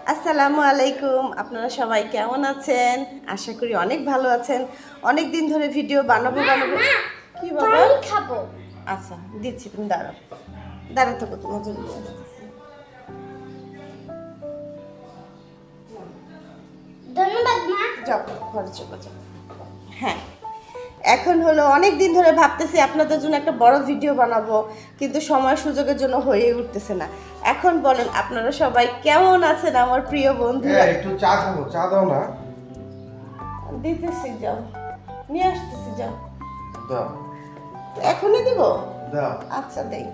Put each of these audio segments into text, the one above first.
আসসালামু আলাইকুম। আপনারা সবাই কেমন আছেন? আশা করি অনেক ভালো আছেন। অনেক দিন ধরে ভিডিও বানাবো। কি বাবা? পানি খাবো। আচ্ছা দিচ্ছি, তুমি দাঁড়াও। দাঁড়াও তো, তোমার জন্য নিয়ে আসতেছি। ধন্যবাদ মা। যাও ঘরে চলে যাও। হ্যাঁ, এখন হলো অনেক দিন ধরে ভাবতেছি আপনাদের জন্য একটা বড় ভিডিও বানাবো, কিন্তু সময় সুযোগের জন্য হয়ে উঠতেছে না। এখন বলেন আপনারা সবাই কেমন আছেন আমার প্রিয় বন্ধুরা? একটু চা খাবো, চা দাও না। দিতেছি, যাও নিয়ে আসতেছি, যাও। দাও এখনই দিব? দাও। আচ্ছা দেই।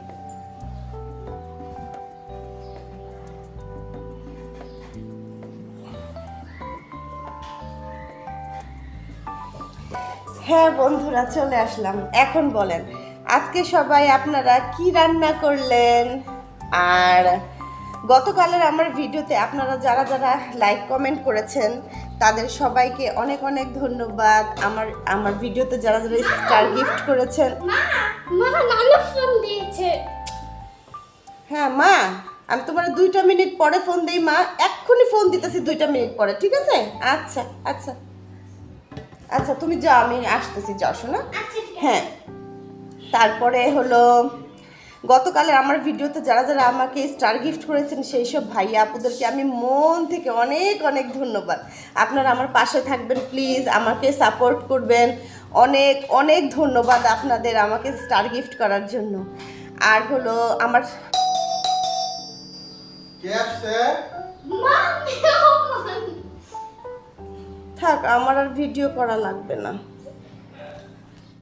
হ্যাঁ বন্ধুরা, চলে আসলাম। এখন বলেন আজকে সবাই আপনারা কি রান্না করলেন? আর গতকালের আমার ভিডিওতে আপনারা যারা যারা লাইক কমেন্ট করেছেন তাদের সবাইকে অনেক অনেক ধন্যবাদ। আমার ভিডিওতে যারা যারা স্টার গিফট করেছেন। মা, মা নানু ফোন দিয়েছে। হ্যাঁ মা, আমি তোমার 2টা মিনিট পরে ফোন দেই মা। এক্ষুনি ফোন দিতেছি 2টা মিনিট পরে, ঠিক আছে? আচ্ছা আচ্ছা আচ্ছা, তুমি যাও, আমি আসতেছি, যাও শোনা। আচ্ছা ঠিক আছে। হ্যাঁ, তারপরে হলো গতকালের আমার ভিডিওতে যারা যারা আমাকে স্টার গিফট করেছেন সেই সব ভাইয়া আপুদেরকে আমি মন থেকে অনেক অনেক ধন্যবাদ। আপনারা আমার পাশে থাকবেন প্লিজ, আমাকে সাপোর্ট করবেন। অনেক অনেক ধন্যবাদ আপনাদের আমাকে স্টার গিফট করার জন্য। আর হলো আমার কে আসছে? মা মেহমান। থাক, আমার আর ভিডিও করা লাগবে না।